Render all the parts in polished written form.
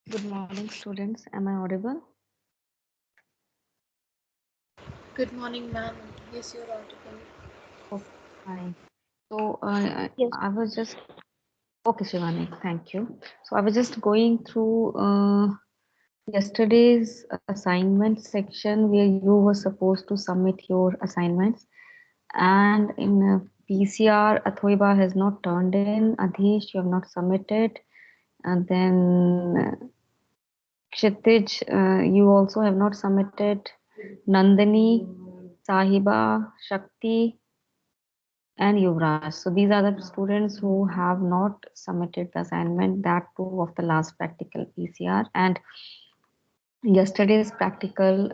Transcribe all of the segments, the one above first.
Good morning, students. Am I audible? Good morning, ma'am. Yes, you're audible. Okay, fine. So Yes. I was just okay, Shivani. Thank you. So I was just going through yesterday's assignment section where you were supposed to submit your assignments, and in PCR, Athoiba has not turned in. Adhish, you have not submitted, and then Kshitij, you also have not submitted. Nandini, Sahiba, Shakti, and Yuvraj. So these are the students who have not submitted the assignment, that too of the last practical PCR. And yesterday's practical,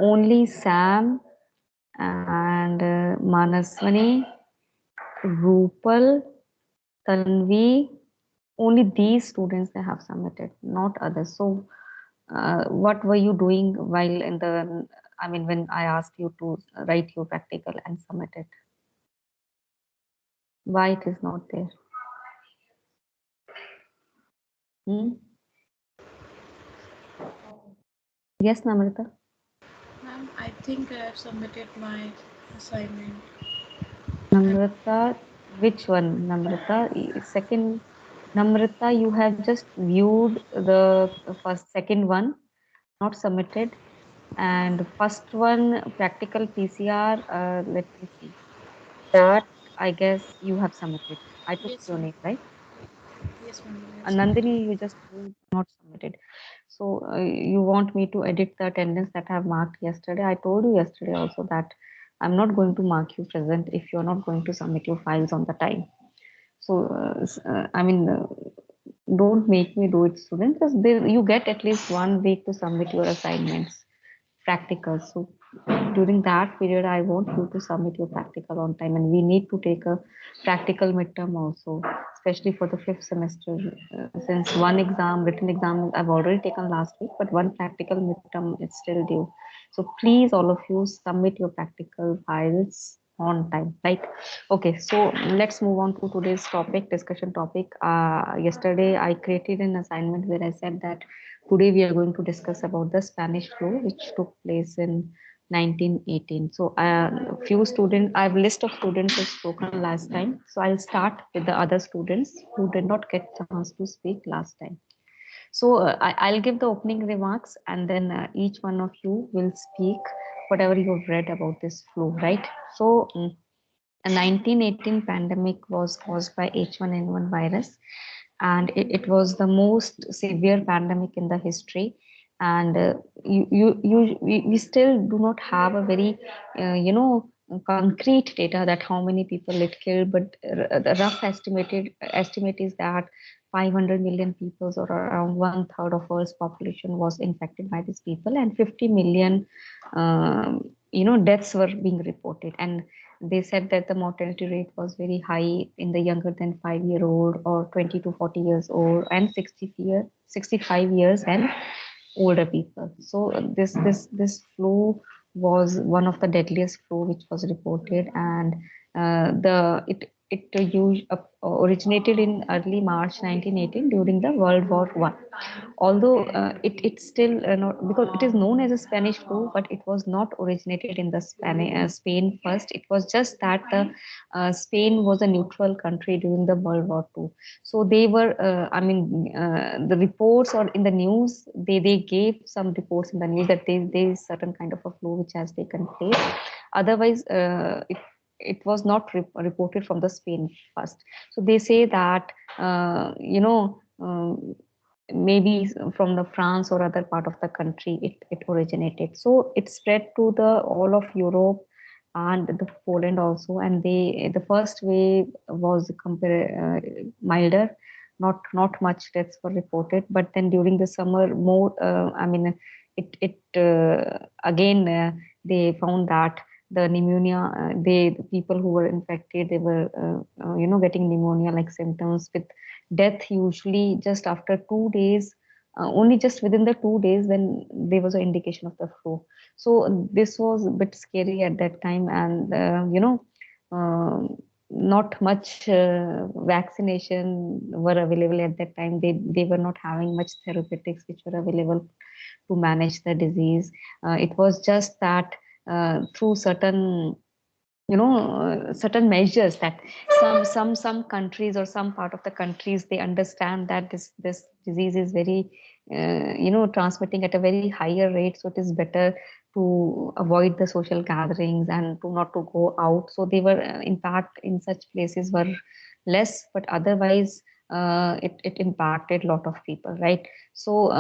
only Sam and Manaswani, Rupal, Tanvi, only these students they have submitted, not others. So what were you doing while in the, I mean, when I asked you to write your practical and submit it? Why it is not there? Hmm? Yes, Namrita. Ma'am, I think I have submitted my assignment. I, Namrata, which one? Namrata, second. Namrata, you have just viewed the first, second one, not submitted, and first one, practical PCR. Let me see. That I guess you have submitted. I took yes, your ma'am. name, right? Yes, ma'am. I have And submitted. Nandini, you just viewed, not submitted. So you want me to edit the attendance that I have marked yesterday? I told you yesterday also that I'm not going to mark you present if you're not going to submit your files on the time. So, I mean, don't make me do it, students. Because you get at least 1 week to submit your assignments. practical. So during that period, I want you to submit your practical on time, and we need to take a practical midterm also, especially for the fifth semester. Since one exam, written exam, I've already taken last week, but one practical midterm is still due. So please, all of you, submit your practical files on time, right? Okay, so let's move on to today's topic, discussion topic. Yesterday, I created an assignment where I said that today we are going to discuss about the Spanish flu, which took place in 1918. So a few students, I have a list of students who spoken last time. So I'll start with the other students who did not get chance to speak last time. So I'll give the opening remarks, and then each one of you will speak whatever you've read about this flu, right? So the 1918 pandemic was caused by H1N1 virus, and it was the most severe pandemic in the history. And we still do not have a very, concrete data that how many people it killed, but the rough estimate is that 500 million people, or around one third of Earth's population, was infected by these people, and 50 million, deaths were being reported. And they said that the mortality rate was very high in the younger than 5-year old, or 20 to 40 years old, and 65 years and older people. So this flu was one of the deadliest flu which was reported. And the originated in early March 1918 during the World War One. Although it's still not, because it is known as a Spanish flu, but it was not originated in the Spain first. It was just that the Spain was a neutral country during the World War Two. So they were, the reports, or in the news, they gave some reports in the news that there is certain kind of a flu which has taken place. Otherwise, it was not reported from the Spain first. So they say that, maybe from the France or other part of the country it originated. So it spread to the all of Europe and the Poland also. And the first wave was milder, not much deaths were reported. But then during the summer, more, again, they found that the pneumonia, the people who were infected, they were getting pneumonia like symptoms, with death usually just after 2 days, only just within the 2 days when there was an indication of the flu. So this was a bit scary at that time. And not much vaccination were available at that time. They were not having much therapeutics which were available to manage the disease. It was just that through certain measures, that some countries or some part of the countries, they understand that this disease is very transmitting at a very higher rate. So it is better to avoid the social gatherings and to not to go out. So they were, impact in such places were less, but otherwise it impacted a lot of people, right? So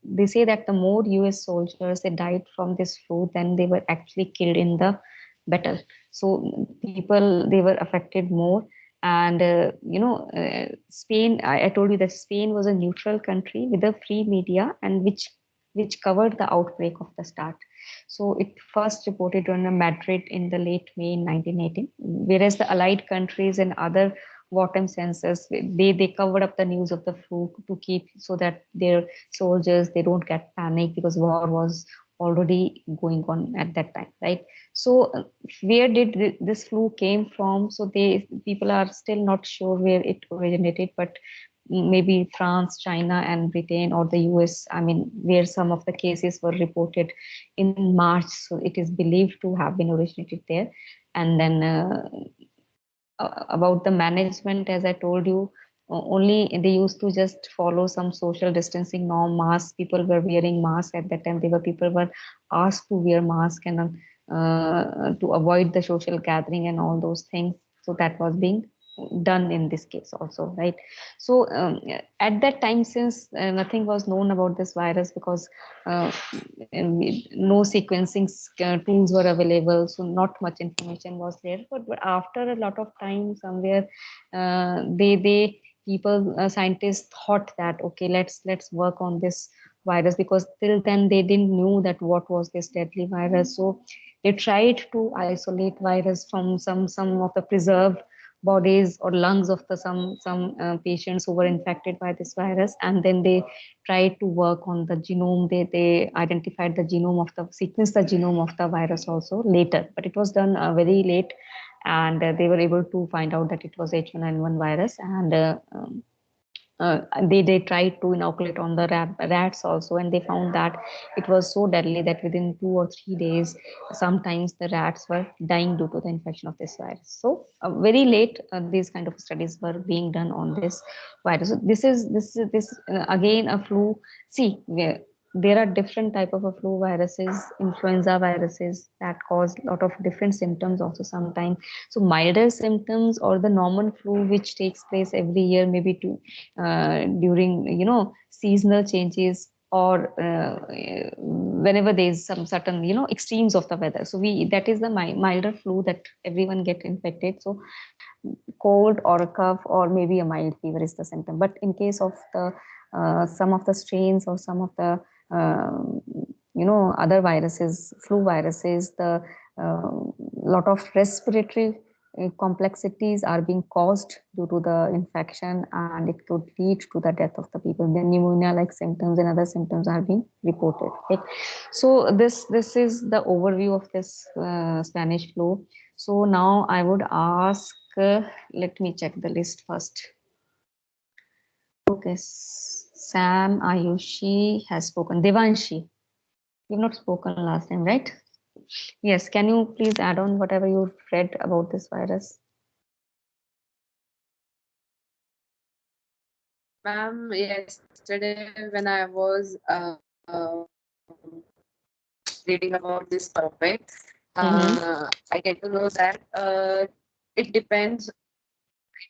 they say that the more US soldiers they died from this flu than they were actually killed in the battle. So people, they were affected more. And Spain, I told you that Spain was a neutral country with a free media, and which covered the outbreak of the start. So it first reported on Madrid in the late May 1918, whereas the Allied countries and other wartime census, they covered up the news of the flu to keep, so that their soldiers, they don't get panic, because war was already going on at that time, right? So where did this flu came from? So people are still not sure where it originated, but maybe France, China, and Britain, or the US, where some of the cases were reported in March. So it is believed to have been originated there. And then about the management, as I told you, only they used to just follow some social distancing norm. Masks, people were wearing masks at that time. People were asked to wear masks, and to avoid the social gathering and all those things. So that was being done in this case also, right? So at that time, since nothing was known about this virus, because no sequencing tools were available, so not much information was there. But after a lot of time, somewhere they people, scientists thought that, okay, let's work on this virus, because till then they didn't know that what was this deadly virus. So they tried to isolate virus from some of the preserved bodies or lungs of the some patients who were infected by this virus, and then they tried to work on the genome. They identified the genome of the sequenced the genome of the virus also later, but it was done very late, and they were able to find out that it was H1N1 virus. And they tried to inoculate on the rats also, and they found that it was so deadly that within 2 or 3 days sometimes the rats were dying due to the infection of this virus. So very late these kind of studies were being done on this virus. So this again a flu. See, there are different type of a flu viruses, influenza viruses, that cause a lot of different symptoms also sometimes. So milder symptoms, or the normal flu which takes place every year, maybe during seasonal changes, or whenever there is some certain extremes of the weather. So we that is the milder flu that everyone get infected. So cold or a cough or maybe a mild fever is the symptom. But in case of the some of the strains or some of the other viruses, flu viruses, the lot of respiratory complexities are being caused due to the infection, and it could lead to the death of the people. The pneumonia like symptoms and other symptoms are being reported, right? So this is the overview of this Spanish flu. So now I would ask, let me check the list first. Okay, Sam, Ayushi has spoken. Devanshi, you've not spoken last time, right? Yes, can you please add on whatever you've read about this virus? Ma'am, yesterday when I was reading about this topic, I get to know that it depends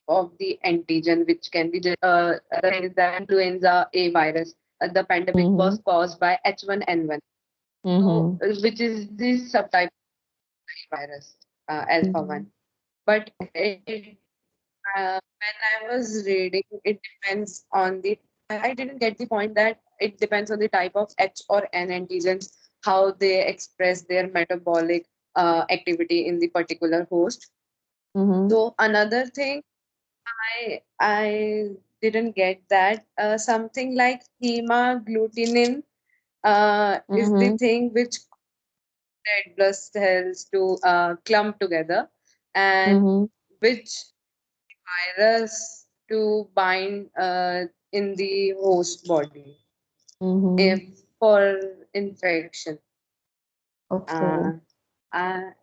of the antigen, which can be the influenza A virus. The pandemic was caused by H1N1, so, which is the subtype virus, alpha 1. But when I was reading, it depends on the. I didn't get the point that it depends on the type of H or N antigens, how they express their metabolic activity in the particular host. So another thing I didn't get that something like hemagglutinin is the thing which red blood cells to clump together, and which virus to bind in the host body if for infection. Okay. And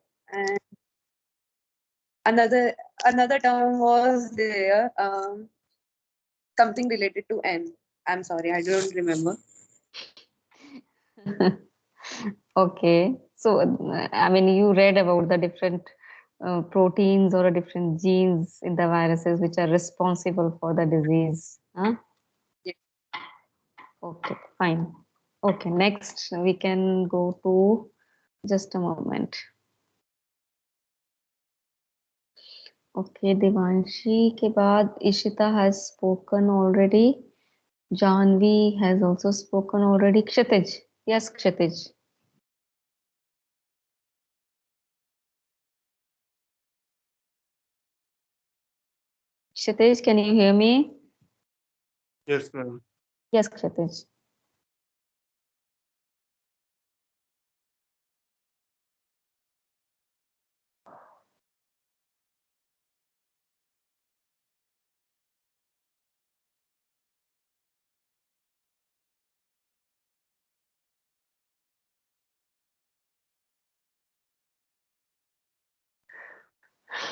another term was there, something related to N. I'm sorry, I don't remember. Okay. So, I mean, you read about the different proteins or different genes in the viruses which are responsible for the disease. Huh? Yeah. Okay, fine. Okay, next we can go to, just a moment. Okay, Devanshi के बाद Ishita has spoken already. Janvi has also spoken already. Kshitij. Yes, Kshitij. Kshitij, can you hear me? Yes, ma'am. Yes, Kshitij.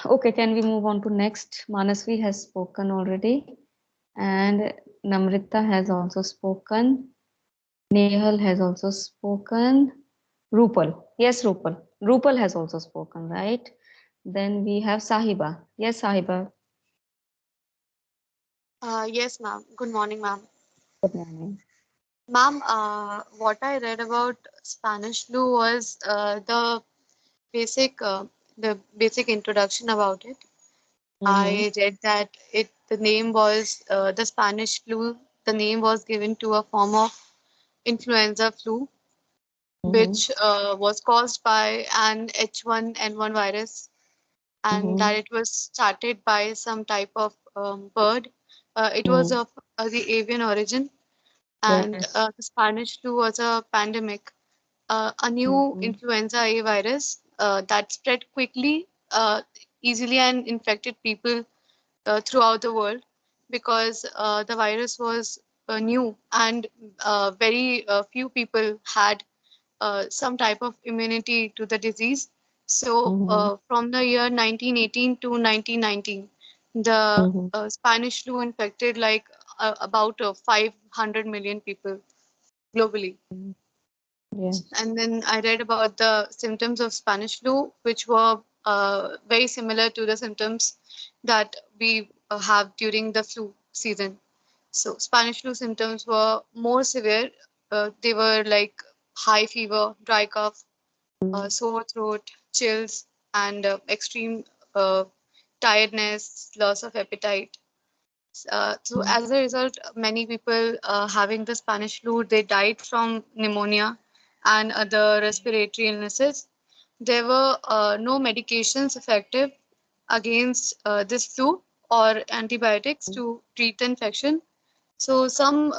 Okay, can we move on to next? Manasvi has spoken already, and Namrita has also spoken. Nehal has also spoken. Rupal. Yes, Rupal. Rupal has also spoken, right? Then we have Sahiba. Yes, Sahiba. Yes, ma'am. Good morning, ma'am. Good morning. Ma'am, what I read about Spanish flu was basic, the basic introduction about it. I read that the name was the Spanish flu. The name was given to a form of influenza flu, which was caused by an H1N1 virus, and that it was started by some type of bird. It was of the avian origin, and Yes. the Spanish flu was a pandemic, a new influenza A virus that spread quickly, easily, and infected people throughout the world because the virus was new and very few people had some type of immunity to the disease. So, from the year 1918 to 1919, the Spanish flu infected like about 500 million people globally. Yes. And then I read about the symptoms of Spanish flu, which were very similar to the symptoms that we have during the flu season. So, Spanish flu symptoms were more severe. They were like high fever, dry cough, sore throat, chills, and extreme uh, tiredness, loss of appetite. So as a result, many people having the Spanish flu, they died from pneumonia and other respiratory illnesses. There were no medications effective against this flu or antibiotics to treat the infection. So some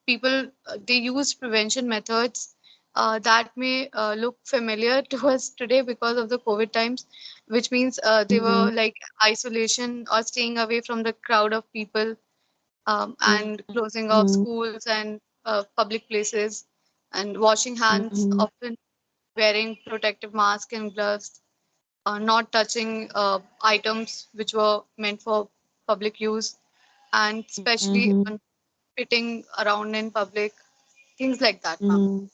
people they use prevention methods that may look familiar to us today because of the COVID times, which means they were like isolation or staying away from the crowd of people, and closing of schools and public places, and washing hands, often wearing protective mask and gloves, not touching items which were meant for public use, and especially spitting around in public, things like that, ma'am.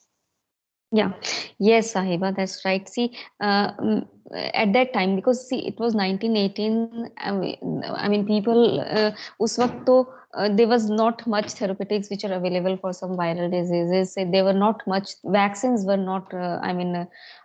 Yeah, yes, Sahiba, that's right. See, at that time, because see, it was 1918. I mean, people, उस वक्त तो there was not much therapeutics which are available for some viral diseases. So there were not much vaccines were not.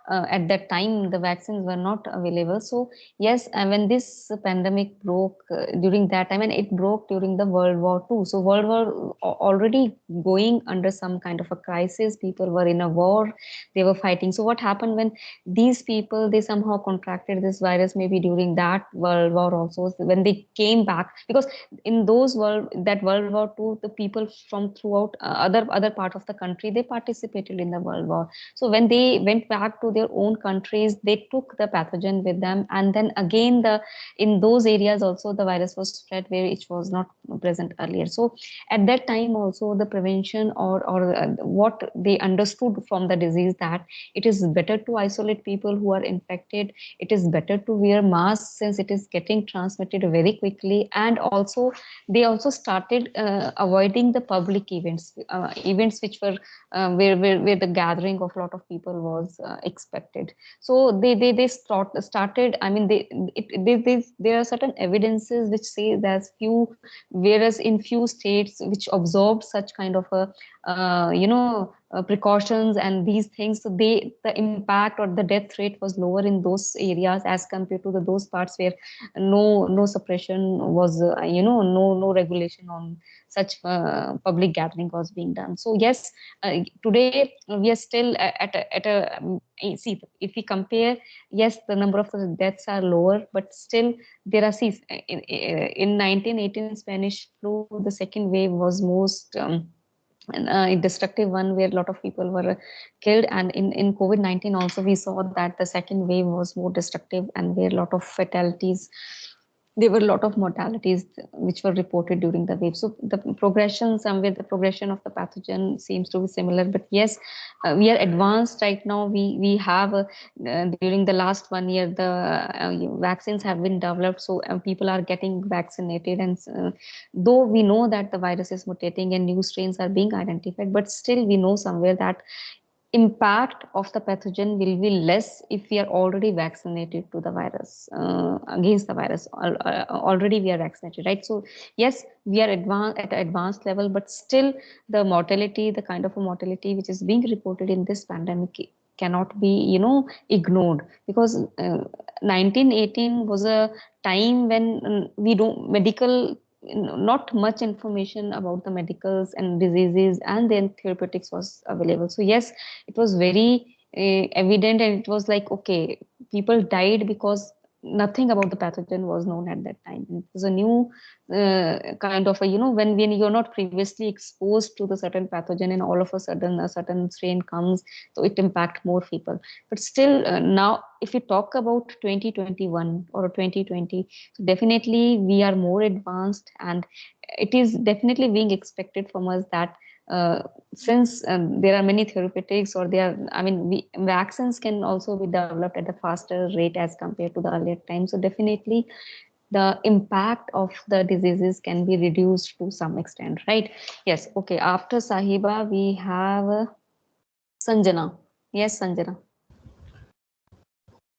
At that time, the vaccines were not available. So yes, and when this pandemic broke during that time, and it broke during the World War II. So World War already going under some kind of a crisis. People were in a war, they were fighting. So what happened when these people they somehow contracted this virus, maybe during that World War also, when they came back, because in those World War II, the people from throughout other part of the country, they participated in the World War. So when they went back to their own countries, they took the pathogen with them, and then again the in those areas also the virus was spread where it was not present earlier. So at that time also the prevention or what they understood from the disease, that it is better to isolate people who are infected, it is better to wear masks since it is getting transmitted very quickly, and also they also started avoiding the public events which were where the gathering of a lot of people was expected. So started, I mean, there are certain evidences which say that few, whereas in few states which observed such kind of a precautions and these things, so the impact or the death rate was lower in those areas as compared to those parts where no suppression was, no regulation on such public gathering was being done. So yes, today we are still see, if we compare, yes, the number of deaths are lower, but still there are, see, in 1918 Spanish flu, the second wave was most a destructive one, where a lot of people were killed, and in COVID-19 also we saw that the second wave was more destructive, and where a lot of fatalities, there were a lot of mortalities which were reported during the wave. So the progression, somewhere the progression of the pathogen seems to be similar. But yes, we are advanced right now. We have during the last 1 year the vaccines have been developed, so people are getting vaccinated, and though we know that the virus is mutating and new strains are being identified, but still we know somewhere that impact of the pathogen will be less if we are already vaccinated to the virus, against the virus. Already we are vaccinated, right? So yes, we are at an advanced level, but still the mortality, the kind of a mortality which is being reported in this pandemic cannot be ignored, because 1918 was a time when we don't medical not much information about the medicals and diseases and then therapeutics was available. So yes, it was very evident, and it was like, okay, people died because nothing about the pathogen was known at that time. It was a new kind of a, when you're not previously exposed to the certain pathogen and all of a sudden a certain strain comes, so it impact more people. But still, now if we talk about 2021 or 2020, so definitely we are more advanced, and it is definitely being expected from us that since there are many therapeutics, or there are, I mean, vaccines can also be developed at a faster rate as compared to the earlier time. So definitely the impact of the diseases can be reduced to some extent, right? Yes. Okay. After Sahiba, we have Sanjana. Yes, Sanjana.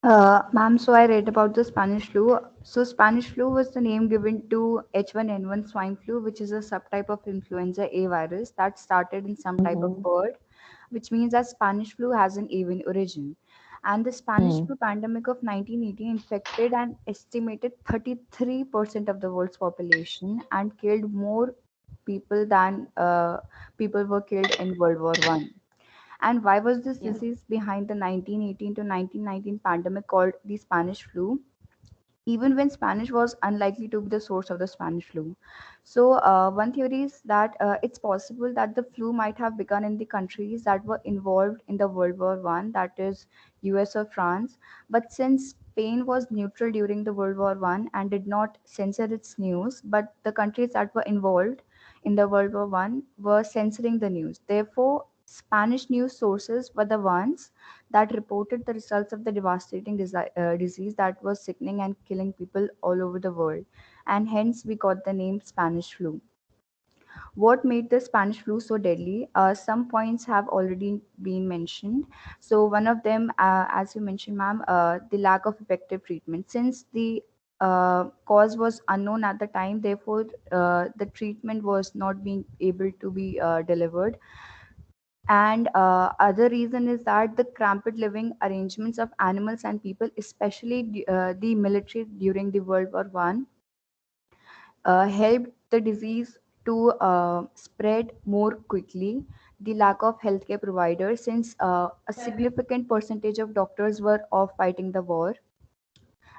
Ma'am, so I read about the Spanish flu. So Spanish flu was the name given to H1N1 swine flu, which is a subtype of influenza A virus that started in some type of Mm-hmm. bird, which means that Spanish flu has an avian origin. And the Spanish flu pandemic of 1918 infected an estimated 33% of the world's population and killed more people than people were killed in World War One. And why was this Yeah. disease behind the 1918 to 1919 pandemic called the Spanish flu, even when Spanish was unlikely to be the source of the Spanish flu? So, one theory is that it's possible that the flu might have begun in the countries that were involved in the World War One, that is, US or France. But since Spain was neutral during the World War One and did not censor its news, but the countries that were involved in the World War One were censoring the news. Therefore, Spanish news sources were the ones that reported the results of the devastating disease that was sickening and killing people all over the world. And hence, we got the name Spanish flu. What made the Spanish flu so deadly? Some points have already been mentioned. So, one of them, as you mentioned, ma'am, the lack of effective treatment. Since the cause was unknown at the time, therefore, the treatment was not being able to be delivered. And other reason is that the cramped living arrangements of animals and people, especially the military during the World War One, helped the disease to spread more quickly. The lack of healthcare providers, since a significant percentage of doctors were off fighting the war,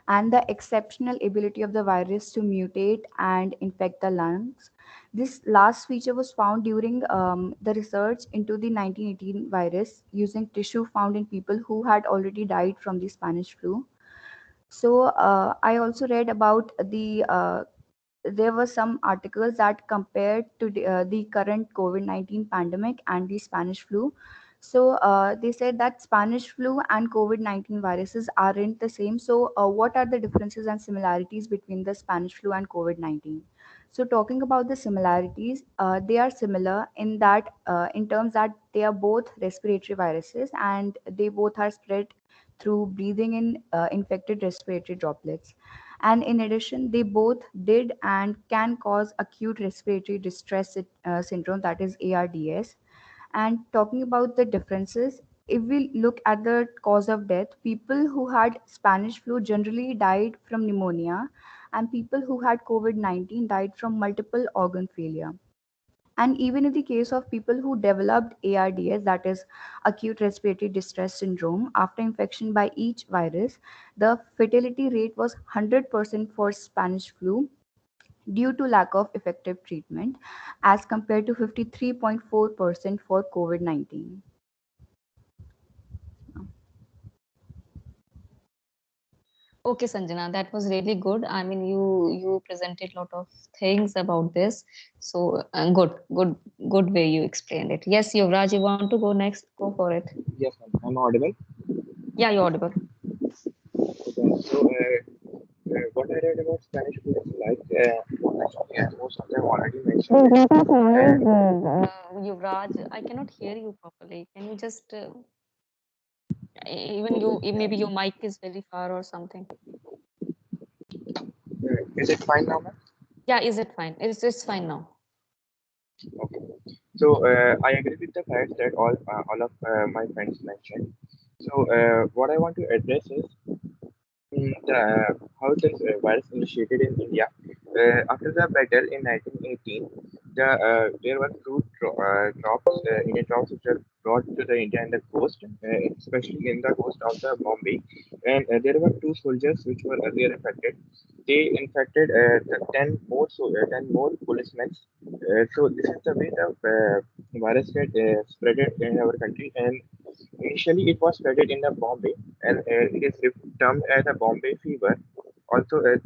and the exceptional ability of the virus to mutate and infect the lungs. This last feature was found during the research into the 1918 virus using tissue found in people who had already died from the Spanish flu. So, I also read about there were some articles that compared to the current COVID-19 pandemic and the Spanish flu. So they said that Spanish flu and COVID-19 viruses aren't the same. So what are the differences and similarities between the Spanish flu and COVID-19? So talking about the similarities, they are similar in that in terms that they are both respiratory viruses and they both are spread through breathing in infected respiratory droplets. And in addition, they both did and can cause acute respiratory distress syndrome, that is ARDS. And talking about the differences, if we look at the cause of death, people who had Spanish flu generally died from pneumonia, and people who had COVID-19 died from multiple organ failure. And even in the case of people who developed ARDS, that is acute respiratory distress syndrome, after infection by each virus, the fatality rate was 100% for Spanish flu due to lack of effective treatment, as compared to 53.4% for COVID 19. Okay, Sanjana, that was really good. I mean, you presented a lot of things about this. So good way you explained it. Yes, Yuvraj, you want to go next? Go for it. Yes, ma'am. I'm audible. Yeah, you're audible. Okay. So, what I read about Spanish flu is like, actually, as most of them already mentioned it. Yuvraj, I cannot hear you properly. Can you just even you maybe your mic is very far or something? Is it fine now, ma'am? Yeah, is it fine? It's fine now. Okay. So, I agree with the facts that all of my friends mentioned. So, what I want to address is how this virus initiated in India. After the battle in 1918, there were Indian troops which were brought to the India and the coast, especially in the coast of the Bombay, and there were two soldiers which were earlier infected. They infected 10 more policemen. So this is the way the virus get spread in our country, and initially it was spread in the Bombay, and it is termed as a Bombay fever. Also, the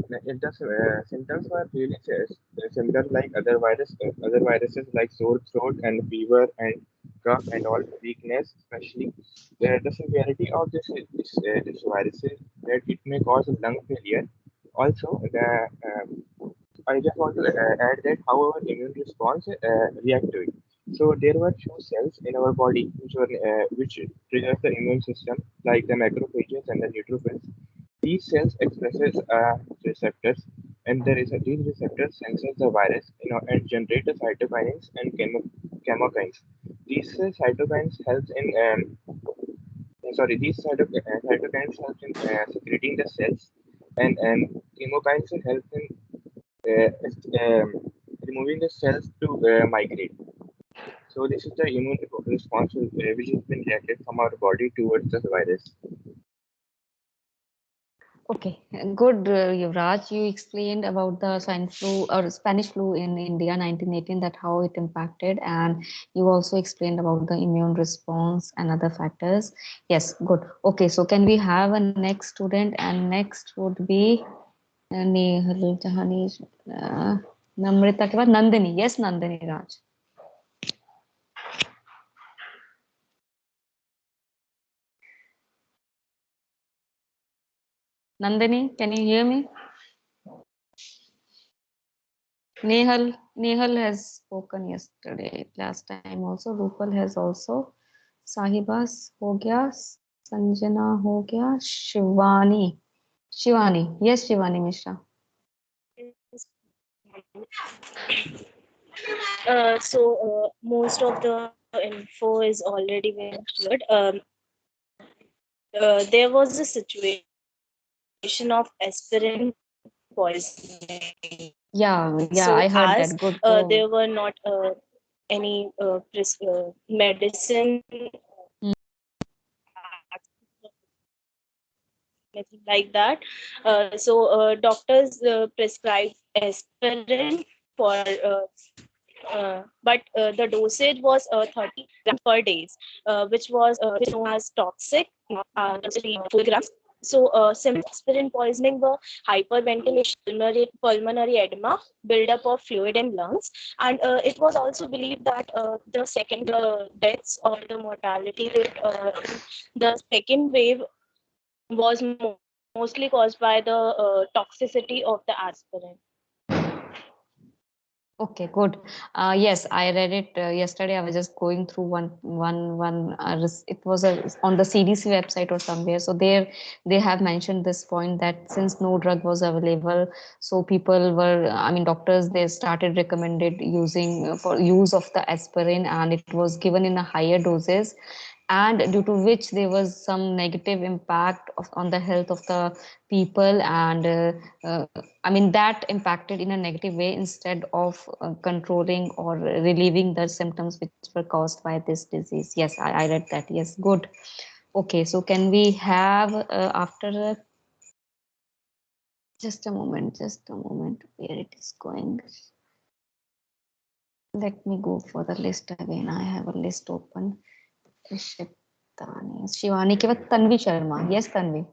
symptoms were really similar like other viruses like sore throat and fever and cough and all weakness, especially the severity of this virus is that it may cause lung failure. Also, I just want to add that how our immune response react to it. So there were few cells in our body which triggers the immune system, like the macrophages and the neutrophils. These cells expresses receptors, and these receptors senses the virus, and generate the cytokines and chemokines. These cytokines helps in cytokines help in secreting the cells, and chemokines help in removing the cells to migrate. So this is the immune response which has been reacted from our body towards the virus. Okay, good, Yuvraj. You explained about the swine flu or Spanish flu in India, 1918, that how it impacted, and you also explained about the immune response and other factors. Yes, good. Okay, so can we have a next student? And next would be Nehal Jahani, Namrita ke baad Nandini. Yes, Nandini Raj. Nandini, can you hear me? Nehal has spoken yesterday, last time also. Rupal has also. Sahibas ho gaya, Sanjana ho gaya, Shivani. Yes, Shivani Mishra. Most of the info is already been covered. There was a situation of aspirin poisoning. Yeah, So I heard as that. Good. there were not any medicine anything like that. Doctors prescribed aspirin for, but the dosage was 30 grams per day, which known as toxic, 4 grams. Symptoms of aspirin poisoning were hyperventilation, pulmonary edema, buildup of fluid in lungs, and it was also believed that the second deaths or the mortality rate, the second wave was mostly caused by the toxicity of the aspirin. Okay, good. Yes, I read it yesterday. I was just going through one. It was on the CDC website or somewhere. So there they have mentioned this point that since no drug was available, so people were, I mean, doctors, they started recommended using for use of the aspirin, and it was given in a higher doses, and due to which there was some negative impact on the health of the people, and I mean that impacted in a negative way instead of controlling or relieving the symptoms which were caused by this disease. Yes, I read that. Yes, good. Okay, so can we have after just a moment, where it is going. Let me go for the list again. I have a list open. Shivani ke baad Tanvi Sharma. Yes, Tanvi.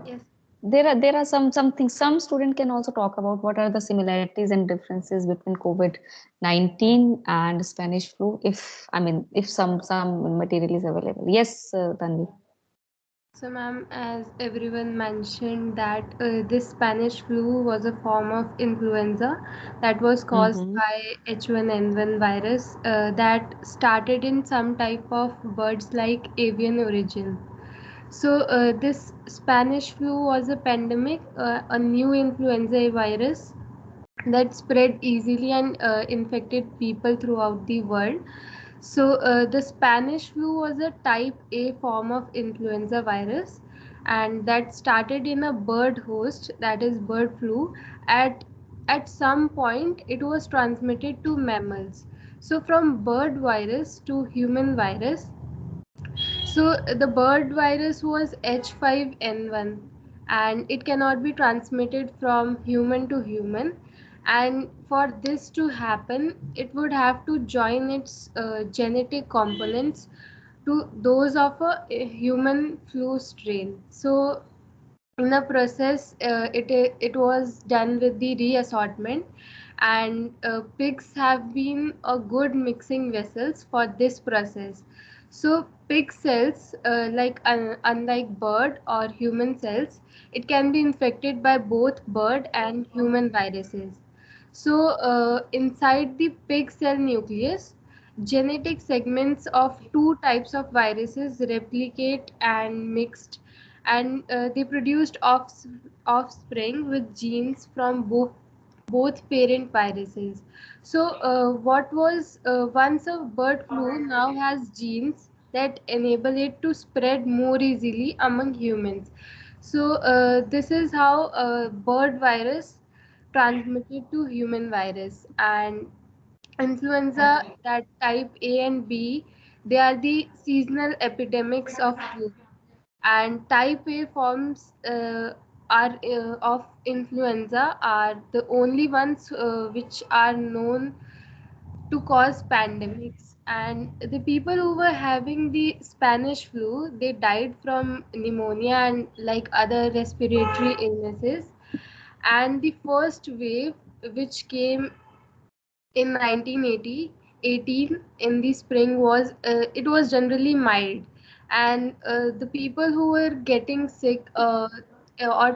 Yes. There are something some student can also talk about what are the similarities and differences between COVID-19 and Spanish flu, if I mean if some material is available. Yes, Tanvi. So, ma'am, as everyone mentioned that this Spanish flu was a form of influenza that was caused by H1N1 virus that started in some type of birds like avian origin. So, this Spanish flu was a pandemic, a new influenza virus that spread easily and infected people throughout the world. So, the Spanish flu was a type A form of influenza virus, and that started in a bird host, that is bird flu, at at some point it was transmitted to mammals. So from bird virus to human virus. So the bird virus was H5N1 and it cannot be transmitted from human to human. And for this to happen, it would have to join its genetic components to those of a human flu strain. So in the process, it was done with the reassortment, and pigs have been a good mixing vessels for this process. So pig cells, unlike bird or human cells, it can be infected by both bird and human viruses. So inside the pig cell nucleus, genetic segments of two types of viruses replicate and mixed, and they produced offspring with genes from both parent viruses. So what was once a bird flu now has genes that enable it to spread more easily among humans. So this is how bird virus transmitted to human virus. And influenza, that type A and B, they are the seasonal epidemics of flu, and type A forms are of influenza are the only ones which are known to cause pandemics. And the people who were having the Spanish flu, they died from pneumonia and like other respiratory illnesses. And the first wave, which came in 1980 18 in the spring, was it was generally mild, and the people who were getting sick or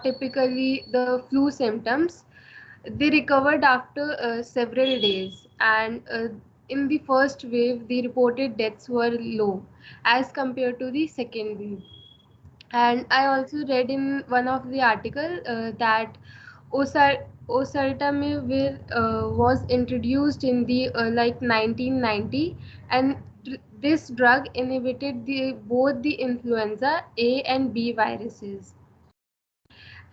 typically the flu symptoms, they recovered after several days. And in the first wave the reported deaths were low as compared to the second wave. And I also read in one of the article that oseltamivir was introduced in the 1990, and this drug inhibited both the influenza A and B viruses.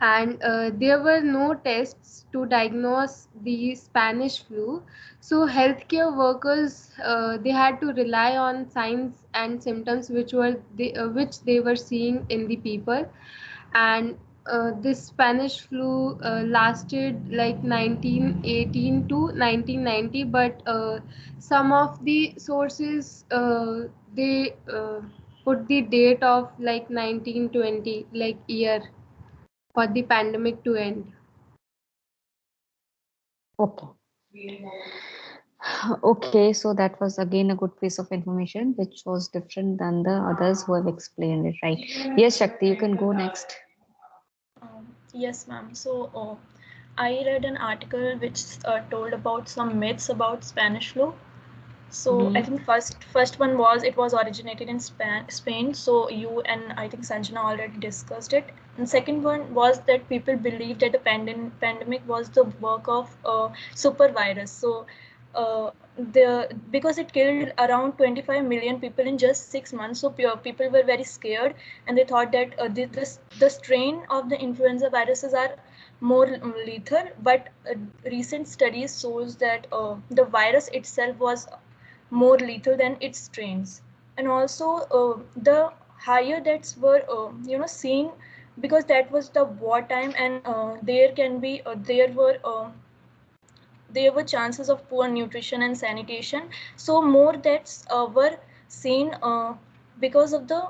And there were no tests to diagnose the Spanish flu, so healthcare workers, they had to rely on signs and symptoms which they were seeing in the people. And this Spanish flu lasted like 1918 to 1990, but some of the sources, they put the date of like 1920, like year, for the pandemic to end. Okay. Okay, so that was again a good piece of information, which was different than the others who have explained it, right? Yes, Shakti, you can go next. Yes, ma'am. So I read an article which told about some myths about Spanish flu. So I think first one was it was originated in Spain. So you and I think Sanjana already discussed it. And second one was that people believed that the pandemic was the work of super virus. So because it killed around 25 million people in just 6 months, so people were very scared, and they thought that the strain of the influenza viruses are more lethal. But recent studies shows that the virus itself was more lethal than its strains. And also the higher deaths were seen because that was the wartime, and there were chances of poor nutrition and sanitation. So more deaths were seen because of the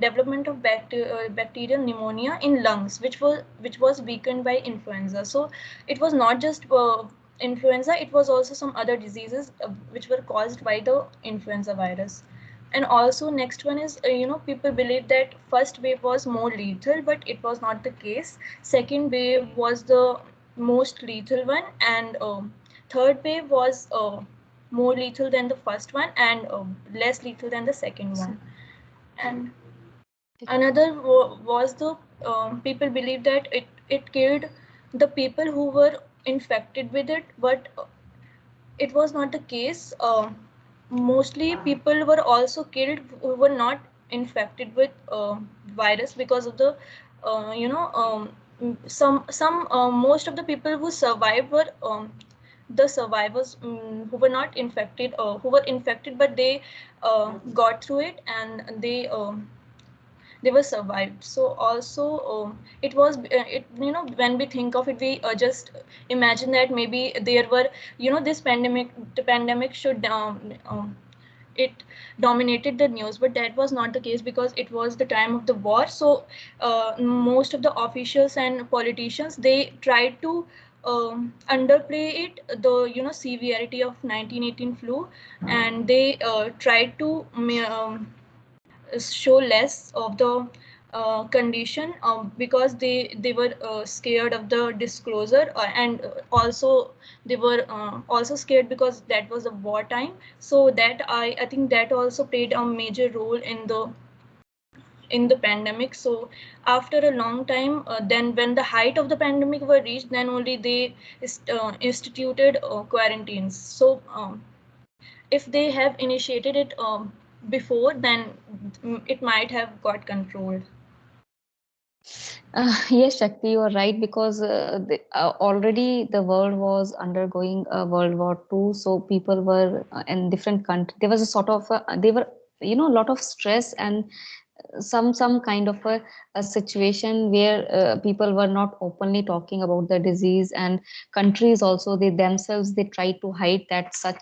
development of bacterial pneumonia in lungs, which was weakened by influenza. So it was not just influenza; it was also some other diseases which were caused by the influenza virus. And also next one is people believe that first wave was more lethal, but it was not the case. Second wave was the most lethal one, and third wave was more lethal than the first one, and less lethal than the second one. And another was the people believe that it killed the people who were infected with it, but it was not the case. Mostly people were also killed who were not infected with virus because of the most of the people who survived were the survivors who were not infected, who were infected, but they got through it, and they were survived. So also it was it when we think of it, we just imagine that maybe there were this pandemic should it dominated the news, but that was not the case because it was the time of the war. So most of the officials and politicians, they tried to underplay it, the severity of 1918 flu, and they tried to show less of the condition, because they were scared of the disclosure, and also they were also scared because that was a war time. So that I think that also played a major role in the pandemic. So after a long time, then when the height of the pandemic were reached, then only they instituted quarantines. So if they have initiated it before, then it might have got controlled. Yes, Shakti, you are right, because already the world was undergoing a World War II, so people were in different countries. There was a sort of they were a lot of stress and some kind of a situation where people were not openly talking about the disease, and countries also, they themselves, they try to hide that such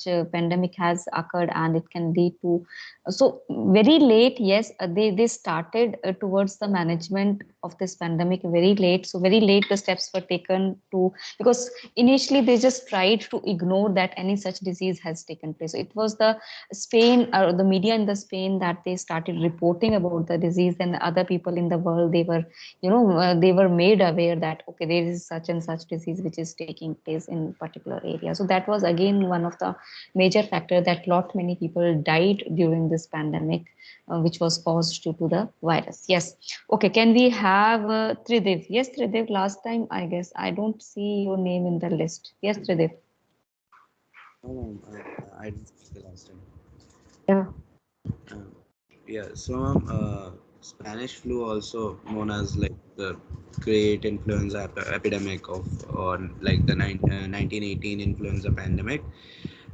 a pandemic has occurred and it can lead to. So very late, yes, they started towards the management of this pandemic very late. So very late the steps were taken to, because initially they just tried to ignore that any such disease has taken place. So it was the Spain, or the media in the Spain, that they started reporting about the disease, and other people in the world, they were, they were made aware that okay, there is such and such disease which is taking place in particular area. So that was again one of the major factor that lot many people died during this pandemic, which was caused due to the virus. Yes. Okay. Can we have Tridev? Yes, Tridev. Last time, I guess I don't see your name in the list. Yes, Tridev. No, I didn't speak the last time. Yeah. Yeah, so Spanish flu, also known as like the great influenza epidemic of, or like the 1918 influenza pandemic.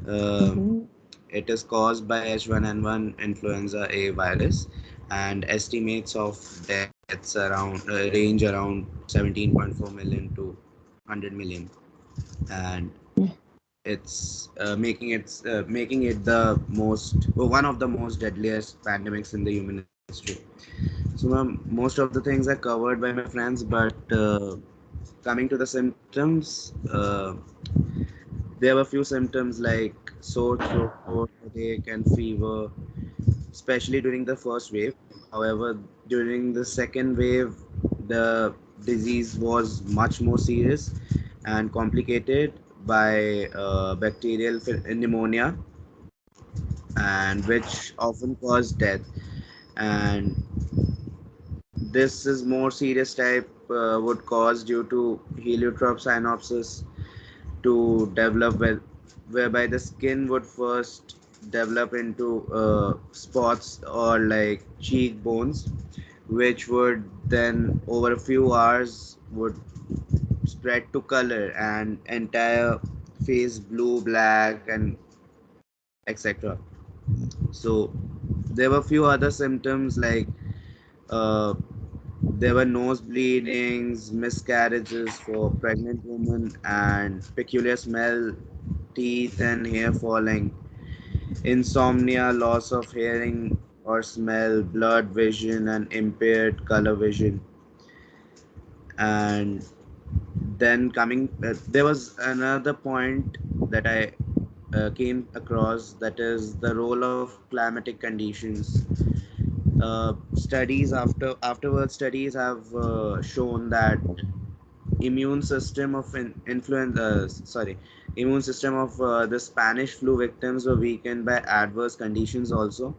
It is caused by H1N1 influenza A virus, and estimates of deaths around range around 17.4 million to 100 million, and it's making it the one of the most deadliest pandemics in the human history. So most of the things are covered by my friends, but coming to the symptoms, there were few symptoms like sore throat, headache, and fever, especially during the first wave. However, during the second wave, the disease was much more serious and complicated by bacterial pneumonia, and which often caused death. And this is more serious type would cause due to heliotrope synopsis to develop, whereby the skin would first develop into spots or like cheekbones, which would then over a few hours would spread to color and entire face blue, black, and etc. So there were few other symptoms like uh, there were nose bleedings, miscarriages for pregnant women, and peculiar smell, teeth and hair falling, insomnia, loss of hearing or smell, blurred vision, and impaired color vision. And then coming, there was another point that I came across, that is the role of climatic conditions. Studies afterwards studies have shown that immune system of immune system of the Spanish flu victims were weakened by adverse conditions also,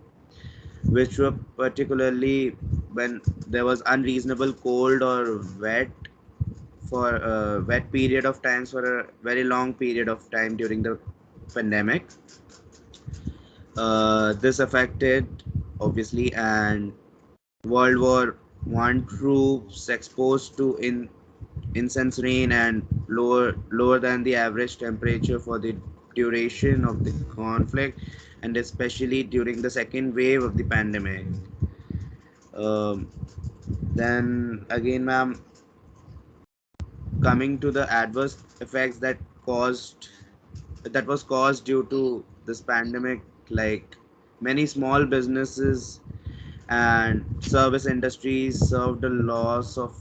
which were particularly when there was unreasonable cold or wet for a wet period of times for a very long period of time during the pandemic. This affected obviously, and World War want troops exposed to intense rain and lower than the average temperature for the duration of the conflict, and especially during the second wave of the pandemic. Um, then again, ma'am, coming to the adverse effects that was caused due to this pandemic, like many small businesses and service industries served a loss of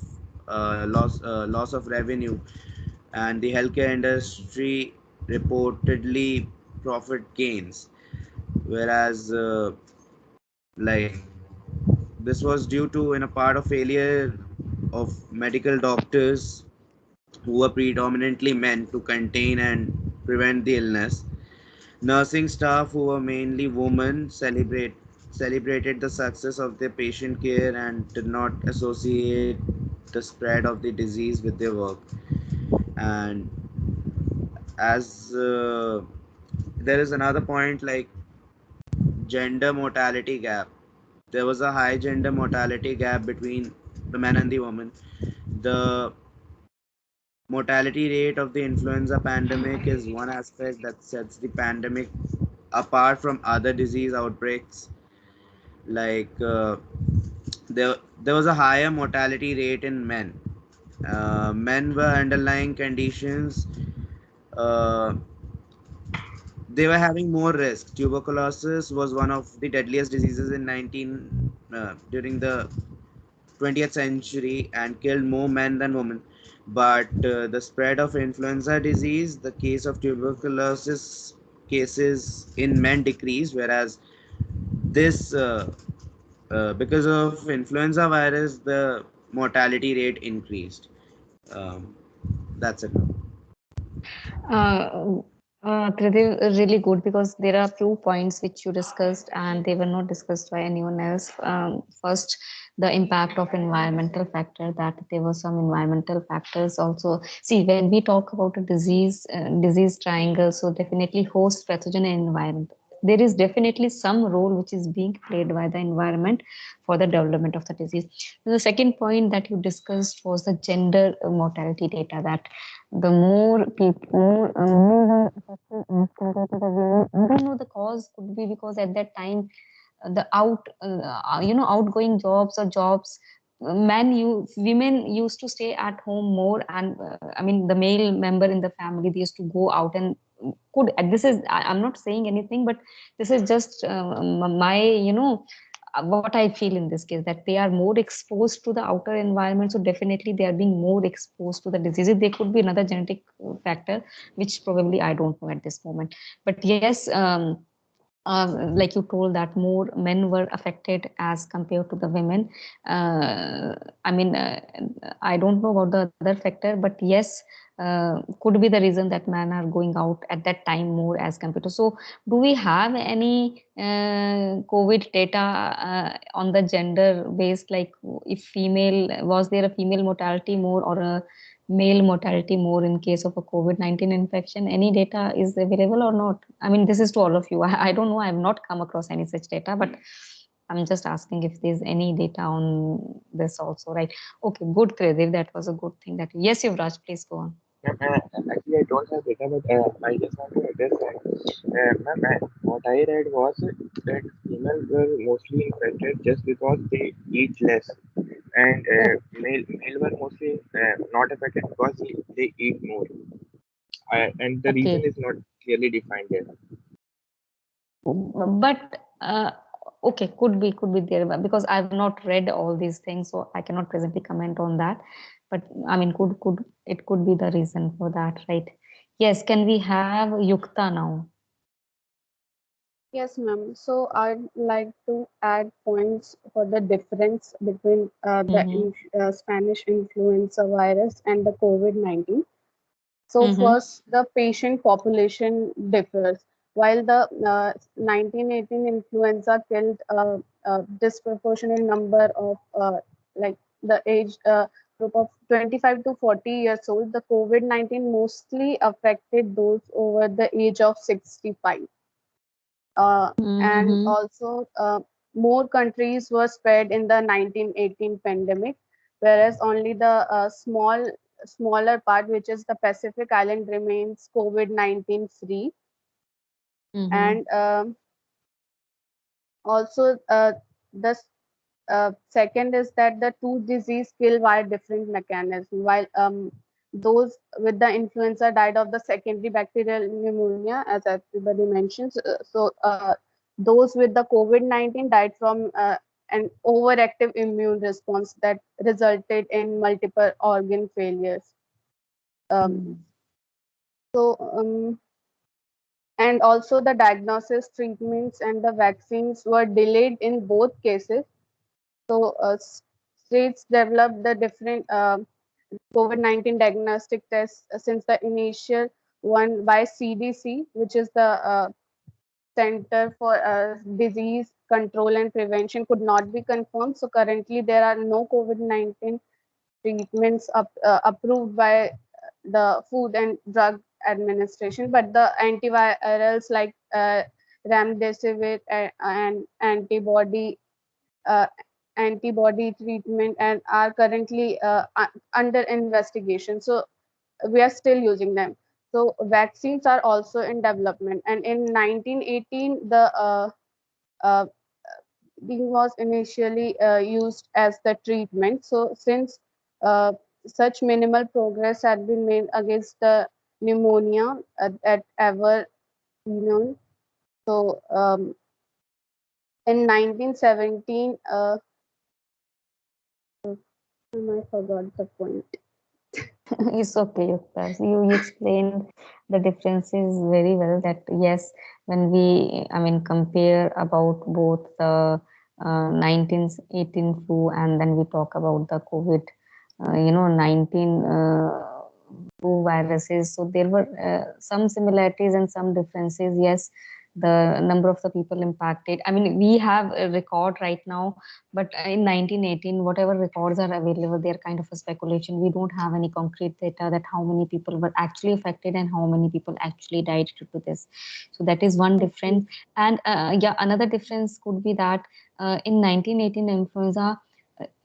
revenue, and the healthcare industry reportedly profit gains, whereas like this was due to in a part of failure of medical doctors who were predominantly men to contain and prevent the illness. Nursing staff, who were mainly women, celebrated the success of their patient care and did not associate the spread of the disease with their work. And as there is another point, like gender mortality gap. There was a high gender mortality gap between the men and the women. The mortality rate of the influenza pandemic is one aspect that sets the pandemic apart from other disease outbreaks. Like there was a higher mortality rate in men. Men were underlying conditions. Uh, they were having more risk. Tuberculosis was one of the deadliest diseases in 19 during the 20th century and killed more men than women. But the spread of influenza disease, the case of tuberculosis cases in men decreased, whereas this because of influenza virus, the mortality rate increased. Um, that's it. Uh, Tridev, really good because there are few points which you discussed and they were not discussed by anyone else. First, the impact of environmental factor, that there were some environmental factors also. See, when we talk about a disease triangle, so definitely host, pathogen, and environment. There is definitely some role which is being played by the environment for the development of the disease. The second point that you discussed was the gender mortality data, that the more people, more affected as compared to the women. I don't know, the cause could be because at that time the outgoing jobs or jobs, women used to stay at home more, and I mean the male member in the family, they used to go out and could, this is I'm not saying anything, but this is just my what I feel in this case, that they are more exposed to the outer environment. So definitely they are being more exposed to the diseases. There could be another genetic factor, which probably I don't know at this moment. But yes, like you told, that more men were affected as compared to the women. I mean, I don't know about the other factor, but yes, could be the reason that men are going out at that time more as compared to. So, do we have any COVID data on the gender based? Like, if female, was there a female mortality more or a male mortality more in case of a COVID-19 infection? Any data is available or not? I mean, this is to all of you. I don't know. I have not come across any such data, but I'm just asking if there's any data on this also, right? Okay, good, Tridev. That was a good thing. That yes, Yuvraj, please go on. Actually, I don't have data, but I just want to address that. What I read was that females were mostly infected just because they eat less, and male were mostly not affected because they eat more. And the reason Okay, is not clearly defined there. but okay, could be there, but because I've not read all these things, so I cannot presently comment on that. But I mean, could it could be the reason for that, right? Yes, can we have Yukta now? Yes, ma'am. So I'd like to add points for the difference between Mm-hmm. Spanish influenza virus and the COVID-19. So Mm-hmm. first, the patient population differs. While the 1918 influenza killed a disproportionate number of like the age group of 25 to 40 years old, the COVID-19 mostly affected those over the age of 65. And Mm-hmm. also more countries were spread in the 1918 pandemic, whereas only the smaller part, which is the Pacific Island, remains COVID-19 free. And also, the second is that the two disease kill via different mechanisms. While those with the influenza died of the secondary bacterial pneumonia, as everybody mentions. Those with the COVID-19 died from an overactive immune response that resulted in multiple organ failures. And also the diagnosis, treatments, and the vaccines were delayed in both cases. So states developed the different COVID-19 diagnostic tests since the initial one by CDC, which is the Center for Disease Control and Prevention, could not be confirmed. So currently there are no COVID-19 treatments approved by the Food and Drug Administration, but the antivirals like remdesivir and antibody treatment and are currently under investigation. So we are still using them. So vaccines are also in development. And in 1918, the being was initially used as the treatment. So since such minimal progress had been made against the pneumonia at ever known. So in 1917, I forgot the point. It's okay, Yukta. You explained the differences very well. That yes, when we, compare about both the 1918 flu and then we talk about the COVID, 19 flu viruses. So there were some similarities and some differences. Yes, the number of the people impacted. We have a record right now, but in 1918, whatever records are available, they're kind of a speculation. We don't have any concrete data that how many people were actually affected and how many people actually died due to this. So that is one difference. And another difference could be that in 1918 influenza,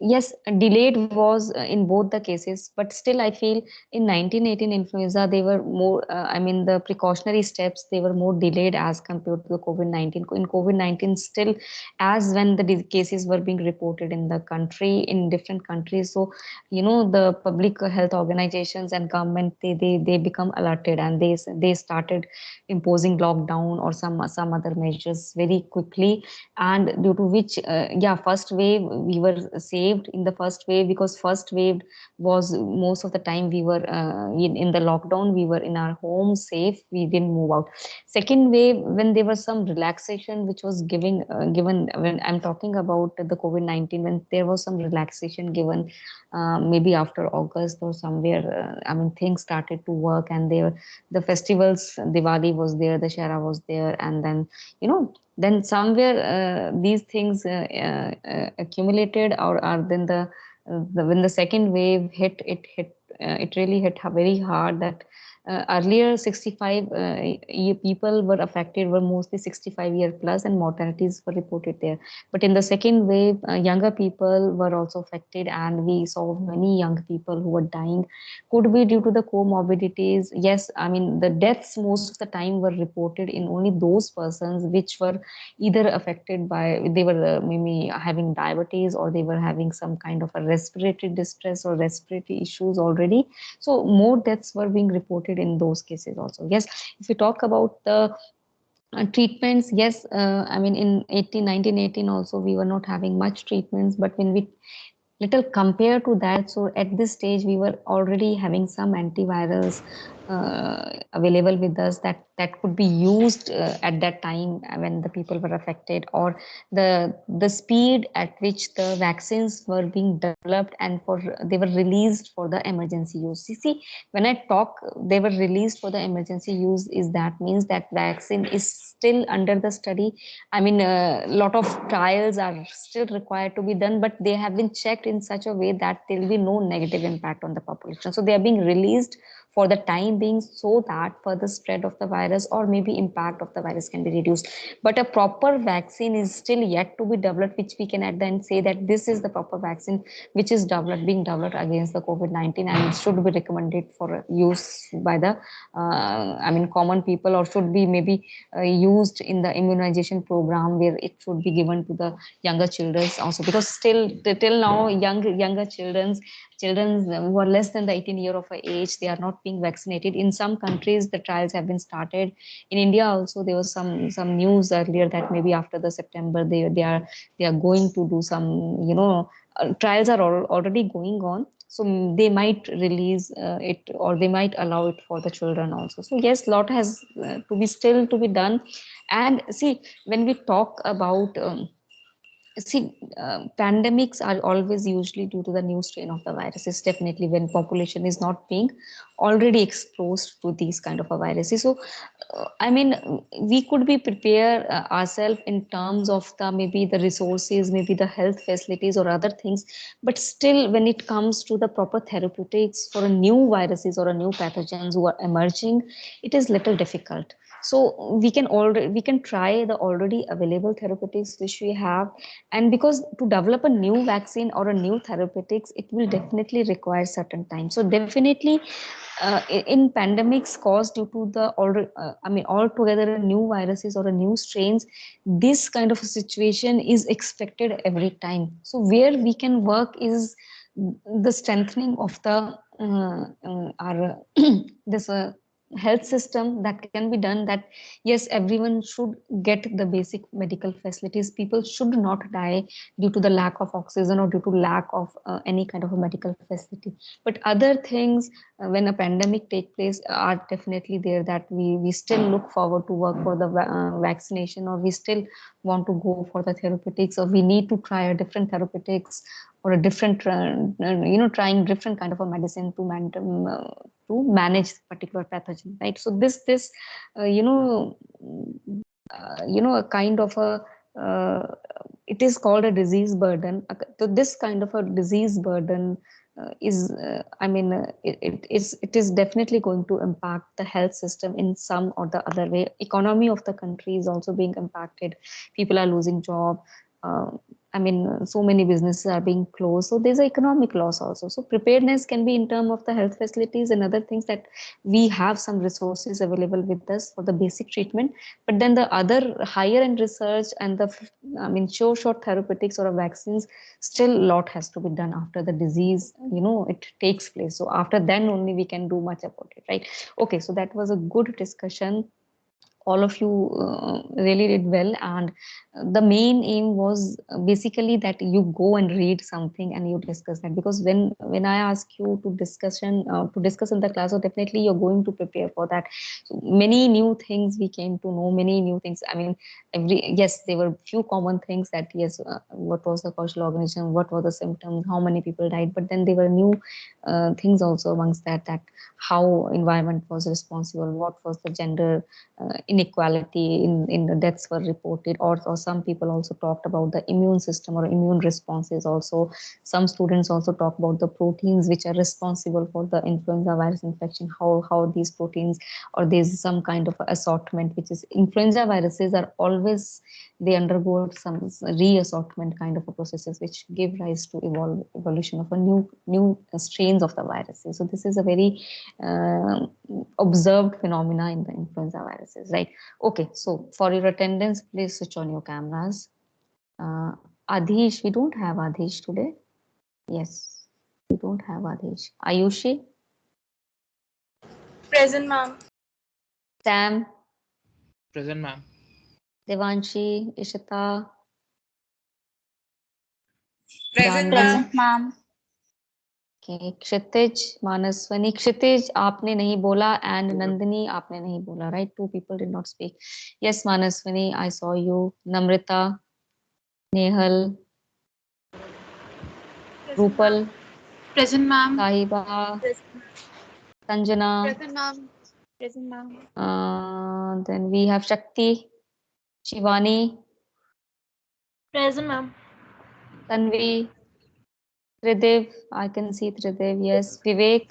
yes, delayed was in both the cases, but still I feel in 1918 influenza they were more. The precautionary steps, they were more delayed as compared to the COVID-19. In COVID-19, still, as when the cases were being reported in the country, in different countries, so the public health organizations and government, they become alerted and they started imposing lockdown or some other measures very quickly, and due to which first wave we were saved in the first wave, because first wave was most of the time we were in the lockdown, we were in our home safe, we didn't move out. Second wave, when there was some relaxation which was given when I'm talking about the COVID-19, when there was some relaxation given maybe after August or somewhere, things started to work, and the festivals, Diwali was there, the Shara was there, and then somewhere these things accumulated, or then when the second wave hit, it really hit very hard. That earlier 65 people were affected, were mostly 65-year plus, and mortalities were reported there. But in the second wave, younger people were also affected, and we saw many young people who were dying. Could be due to the comorbidities. Yes, the deaths most of the time were reported in only those persons which were either affected by, they were maybe having diabetes, or they were having some kind of a respiratory distress or respiratory issues already. So more deaths were being reported in those cases also. Yes, if we talk about the treatments, yes, in 1918 also we were not having much treatments, but when we little compare to that, so at this stage we were already having some antivirals available with us that could be used at that time when the people were affected, or the speed at which the vaccines were being developed and they were released for the emergency use. You see, when I talk they were released for the emergency use, is that means that vaccine is still under the study. A lot of trials are still required to be done, but they have been checked in such a way that there will be no negative impact on the population. So they are being released for the time being, so that further spread of the virus or maybe impact of the virus can be reduced. But a proper vaccine is still yet to be developed, which we can at the end say that this is the proper vaccine which is being developed against the COVID-19 and should be recommended for use by the common people, or should be maybe used in the immunization program where it should be given to the younger children also, because still till now younger children who are less than the 18 year of age, they are not being vaccinated. In some countries the trials have been started. In India also there was some news earlier that maybe after the September they are going to do some, trials are already going on, so they might release it, or they might allow it for the children also. So yes, lot has to be done. And see, when we talk about pandemics are always usually due to the new strain of the viruses, definitely when population is not being already exposed to these kind of a viruses. So we could be prepare ourselves in terms of the maybe the resources, maybe the health facilities or other things, but still when it comes to the proper therapeutics for a new viruses or a new pathogens who are emerging, it is little difficult. So we can try the already available therapeutics which we have, and because to develop a new vaccine or a new therapeutics, it will definitely require certain time. So definitely in pandemics caused due to the altogether new viruses or a new strains, this kind of a situation is expected every time. So where we can work is the strengthening of the our this health system, that can be done, that yes, everyone should get the basic medical facilities. People should not die due to the lack of oxygen or due to lack of any kind of a medical facility. But other things, when a pandemic take place, are definitely there, that we still look forward to work for the vaccination, or we still want to go for the therapeutics, or we need to try a different therapeutics or a different trying different kind of a medicine to manage particular pathogen, right? So this a kind of a it is called a disease burden. So this kind of a disease burden it is definitely going to impact the health system in some or the other way. Economy of the country is also being impacted. People are losing job. So many businesses are being closed. So there's an economic loss also. So preparedness can be in terms of the health facilities and other things, that we have some resources available with us for the basic treatment. But then the other higher end research and the short therapeutics or vaccines, still a lot has to be done after the disease it takes place. So after then only we can do much about it, right? Okay, so that was a good discussion. All of you really did well, and the main aim was basically that you go and read something and you discuss that, because when I ask you to discuss in the class, so definitely you're going to prepare for that. So many new things we came to know, many new things. Yes, there were few common things, that yes, what was the causal organism, what were the symptoms, how many people died, but then there were new things also amongst that how environment was responsible, what was the gender inequality in the deaths were reported, or some people also talked about the immune system or immune responses also. Some students also talk about the proteins which are responsible for the influenza virus infection, how these proteins, or there's some kind of assortment, which is influenza viruses are always, they undergo some reassortment kind of a processes which give rise to evolution of a new strains of the viruses. So this is a very observed phenomena in the influenza viruses, right? Okay, so for your attendance, please switch on your cameras. Adhish, we don't have Adhish today. Yes, we don't have Adhish. Ayushi? Present, ma'am. Sam? Present, ma'am. Devanshi? Ishita? Present, ma'am. Okay, क्षितिज, मानसवनी. क्षितिज आपने नहीं बोला, and Nandini आपने नहीं बोला, right? Two people did not speak. Yes, Manaswini, I saw you. Namrita, Nehal, Rupal, Present, ma'am. Sahiba, Sanjana. Present, ma'am. Present, ma'am. Then we have Shakti, Shivani, Present, ma'am. Tanvi, Tridev. I can see Tridev. Yes, Vivek,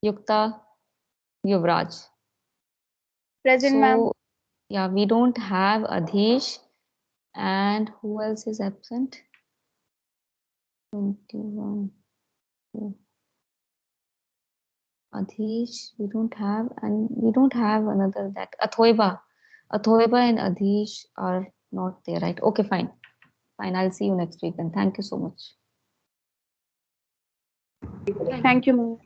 Yukta, Yuvraj. Present, So, ma'am. yeah, we don't have Adhish. And who else is absent? 21. Adhish, we don't have, and we don't have another that. Athoiba. Athoiba and Adhish are not there, right? Okay, fine. Fine, I'll see you next week and thank you so much. Thank you, ma'am.